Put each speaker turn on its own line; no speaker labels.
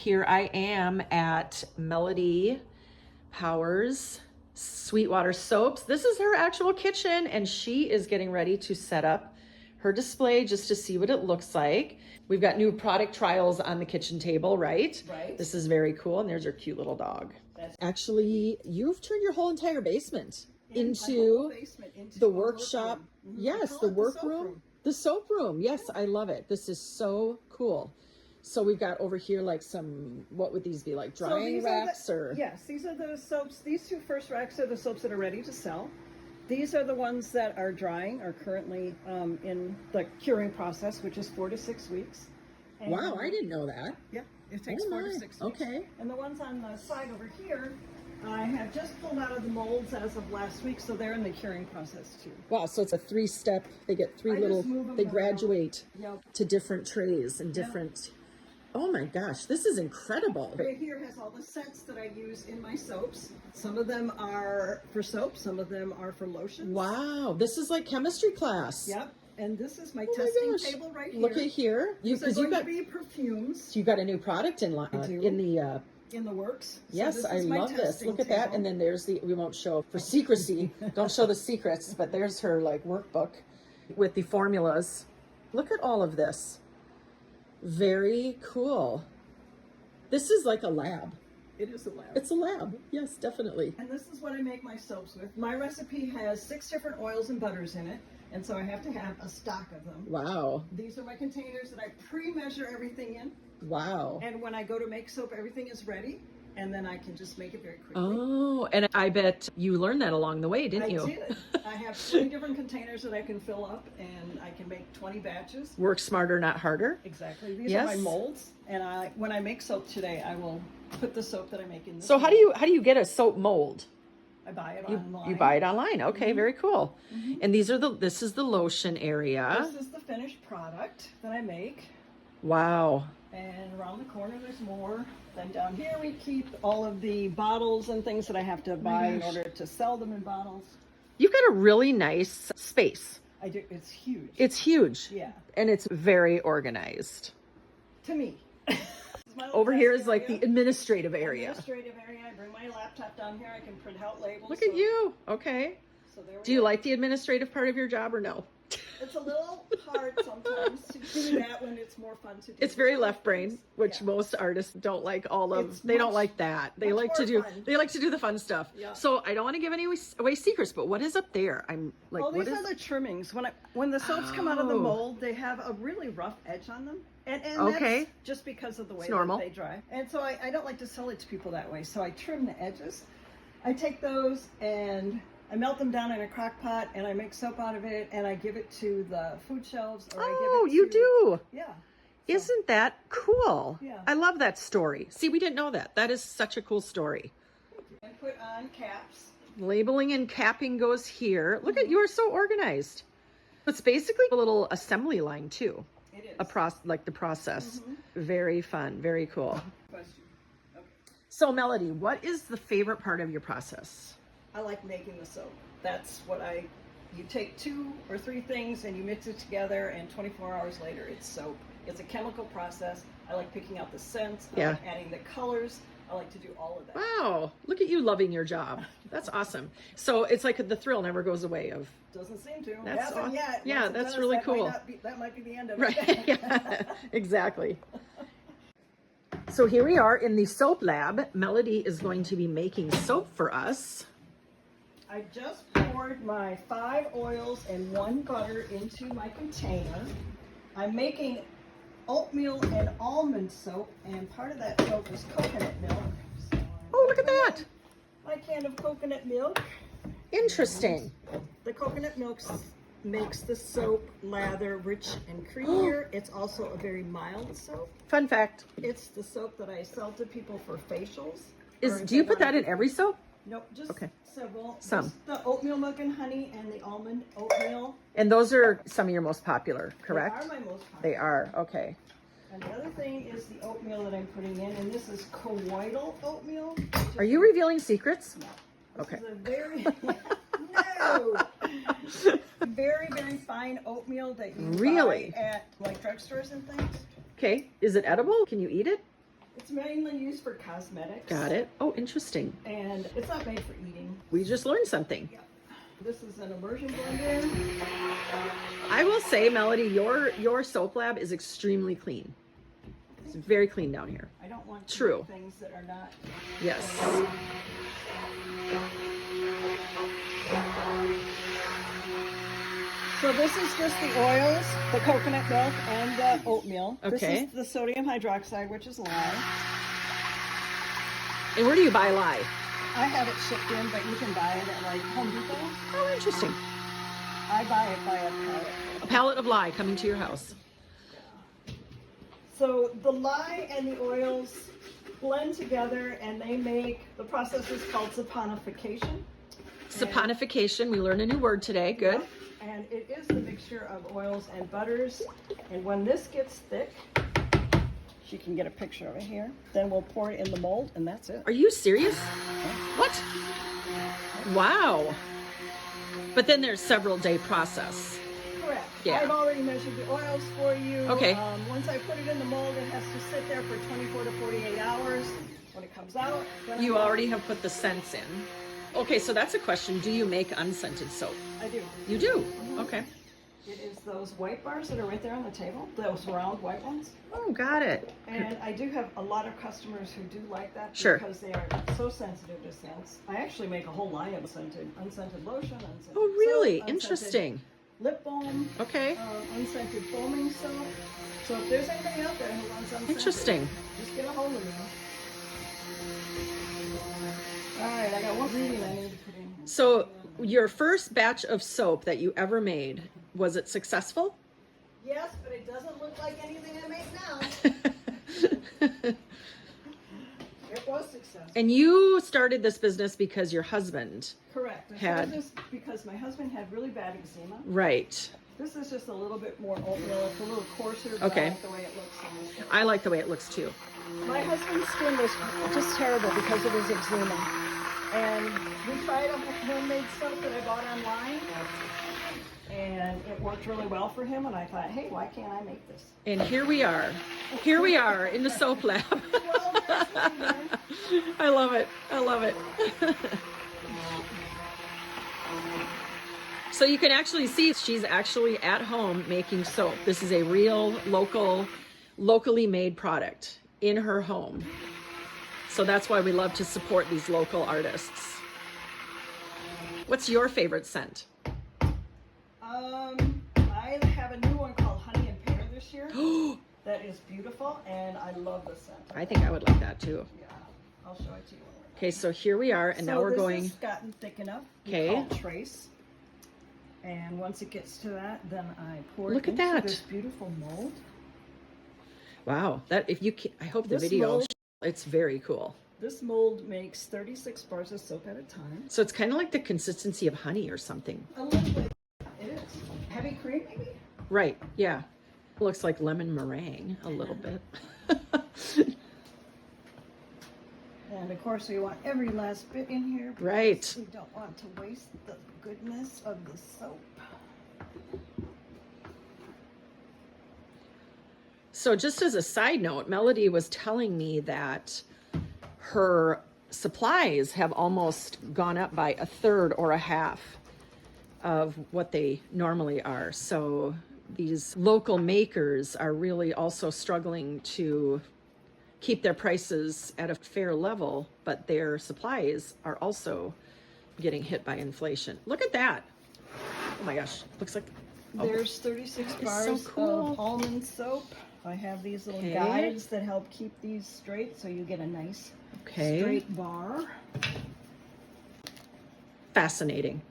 Here I am at Melody Powers Sweetwater Soaps. This is her actual kitchen, and she is getting ready to set up her display just to see what it looks like. We've got new product trials on the kitchen table, right?
Right.
This is very cool, and there's her cute little dog. Actually, you've turned your whole entire basement into the workshop. Yes, the workroom. The soap room. Yes, I love it. This is so cool. So we've got over here like some, what would these be, like drying racks or?
Yes, these are the soaps. These two first racks are the soaps that are ready to sell. These are the ones that are drying, are currently in the curing process, which is 4 to 6 weeks. And
wow, I didn't know that.
Yeah, it takes 4 to 6 weeks.
Okay.
And the ones on the side over here, I have just pulled out of the molds as of last week, so they're in the curing process too.
Wow, so it's a 3-step, they get they graduate to different trays and different, oh my gosh, this is incredible.
Right here has all the scents that I use in my soaps. Some of them are for soap, some of them are for lotions.
Wow, this is like chemistry class.
Yep, and this is my testing table right here.
Look at here.
These are going to be perfumes.
So you got a new product in
the works.
Yes, so I love this. Look at that. And then there's we won't show for secrecy. Don't show the secrets, but there's her like workbook with the formulas. Look at all of this. Very cool. This is like a lab.
It is a lab.
It's a lab. Yes, definitely.
And this is what I make my soaps with. My recipe has 6 different oils and butters in it. And so I have to have a stock of them.
Wow.
These are my containers that I pre-measure everything in.
Wow.
And when I go to make soap, everything is ready. And then I can just make it very quickly.
Oh, and I bet you learned that along the way, didn't you?
I did. I have 20 different containers that I can fill up, and I can make 20 batches.
Work smarter, not harder.
Exactly. These are my molds. And when I make soap today, I will put the soap that I make in this.
So how do you get a soap mold?
I buy it online.
You buy it online. Okay, very cool. And this is the lotion area.
This is the finished product that I make.
Wow.
And around the corner there's more. Then down here we keep all of the bottles and things that I have to buy in order to sell them in bottles.
You've got a really nice space.
I do. It's huge.
It's huge.
Yeah.
And it's very organized.
To me.
Over here is like the administrative area.
Administrative area. I bring my laptop down here. I can print out labels.
Look at you. Okay.
So there we
do you like the administrative part of your job or no?
It's a little hard sometimes to do that when it's more fun to do.
It's very left brain, which most artists don't like they don't like that. They like to do the fun stuff. Yeah. So I don't want to give any away secrets, but what is up there? I'm like,
these are the trimmings. When the soaps come out of the mold, they have a really rough edge on them. And that's just because of the way that they dry. And so I don't like to sell it to people that way. So I trim the edges. I take those and I melt them down in a crock pot and I make soap out of it and I give it to the food shelves. Or
you do?
Yeah. So,
isn't that cool?
Yeah.
I love that story. See, we didn't know that. That is such a cool story.
I put on caps.
Labeling and capping goes here. Look at you are so organized. It's basically a little assembly line too.
It is.
Like the process. Very fun. Very cool.
Question. Okay.
So Melody, what is the favorite part of your process?
I like making the soap. That's what you take 2 or 3 things and you mix it together and 24 hours later it's soap. It's a chemical process. I like picking out the scents. I like adding the colors. I like to do all of that.
Wow. Look at you loving your job. That's awesome. So it's like the thrill never goes away
Doesn't seem to.
That's awesome.
Yet.
Yeah, that's really cool.
That might be the end of
it.
Right.
Yeah, exactly. So here we are in the soap lab. Melody is going to be making soap for us.
I just poured my 5 oils and 1 butter into my container. I'm making oatmeal and almond soap, and part of that soap is coconut milk. So
look at that!
My can of coconut milk.
Interesting.
The coconut milk makes the soap lather rich and creamier. It's also a very mild soap.
Fun fact.
It's the soap that I sell to people for facials.
Do you put that in every soap?
Nope, just several.
Some.
Just the oatmeal milk and honey and the almond oatmeal.
And those are some of your most popular, correct?
They are my most popular.
They are, okay.
And the other thing is the oatmeal that I'm putting in, and this is colloidal oatmeal.
Are you revealing secrets?
No. This is a very, no! Very, very fine oatmeal that you buy at like drugstores and things.
Okay, is it edible? Can you eat it?
It's mainly used for cosmetics.
Got it. Oh, interesting.
And it's not made for eating.
We just learned something.
Yeah. This is an immersion blender.
I will say, Melody, your soap lab is extremely clean. It's very clean down here.
I don't want to
True.
do things that are not.
Yes.
So this is just the oils, the coconut milk, and the oatmeal.
Okay.
This is the sodium hydroxide, which is lye.
And where do you buy lye?
I have it shipped in, but you can buy it at like Home Depot.
Oh, interesting.
I buy it by a pallet.
A pallet of lye coming to your house.
So the lye and the oils blend together, and they make, the process is called saponification.
Saponification, we learned a new word today. Good.
Yep. And it is the mixture of oils and butters. And when this gets thick, you can get a picture of it here, then we'll pour it in the mold, and that's it.
Are you serious? What? Wow. But then there's several day process.
Correct.
Yeah.
I've already measured the oils for you.
Okay.
Once I put it in the mold, it has to sit there for 24 to 48 hours. When it comes out, then
You already have put the scents in. Okay, so that's a question. Do you make unscented soap?
I do.
You do? Okay.
It is those white bars that are right there on the table, those round white ones.
Oh, got it.
And I do have a lot of customers who do like that
Sure.
because they are so sensitive to scents. I actually make a whole line of unscented lotion, unscented
Oh, really?
soap,
Interesting.
lip balm,
Okay.
unscented foaming soap. So if there's anybody out there who wants unscented,
Interesting.
just get a hold of me. All right, I got one ingredient I need to put in here.
So your first batch of soap that you ever made, was it successful?
Yes, but it doesn't look like anything I make now. It was successful.
And you started this business because your husband.
Correct. I
Had-
started this because my husband had really bad eczema.
Right.
This is just a little bit more oatmeal. It's a little coarser, but
Okay.
I like the way it looks on this.
I like the way it looks too.
My husband's skin was just terrible because of his eczema. And we tried a homemade soap that I bought online. And it worked really well for him. And I thought, hey, why can't I make this?
And here we are. Here we are in the soap lab.
Well, that's what we learned.
I love it. I love it. So you can actually see she's actually at home making soap. This is a real locally made product in her home. So that's why we love to support these local artists. What's your favorite scent?
I have a new one called Honey and Pear this year. That is beautiful, and I love the scent.
I think I would like that too.
Yeah, I'll show it to you when we're done.
Okay, so here we are, and now we're going.
This has gotten thick enough.
Okay.
We call it trace. And once it gets to that, then I pour
Look
it
at
into
that.
this beautiful mold.
Wow, that if you can, I hope the
This
video.
mold-
It's very cool.
This mold makes 36 bars of soap at a time.
So it's kind of like the consistency of honey or something.
A little bit. It is. Heavy cream, maybe?
Right, yeah. Looks like lemon meringue a little bit.
And of course, we want every last bit in here. Because
Right.
we don't want to waste the goodness of the soap.
So just as a side note, Melody was telling me that her supplies have almost gone up by a third or a half of what they normally are. So these local makers are really also struggling to keep their prices at a fair level, but their supplies are also getting hit by inflation. Look at that. Oh my gosh, looks like
There's 36
That is
bars
so cool.
of almond soap. I have these little
Okay.
guides that help keep these straight so you get a nice
okay.
straight bar.
Fascinating.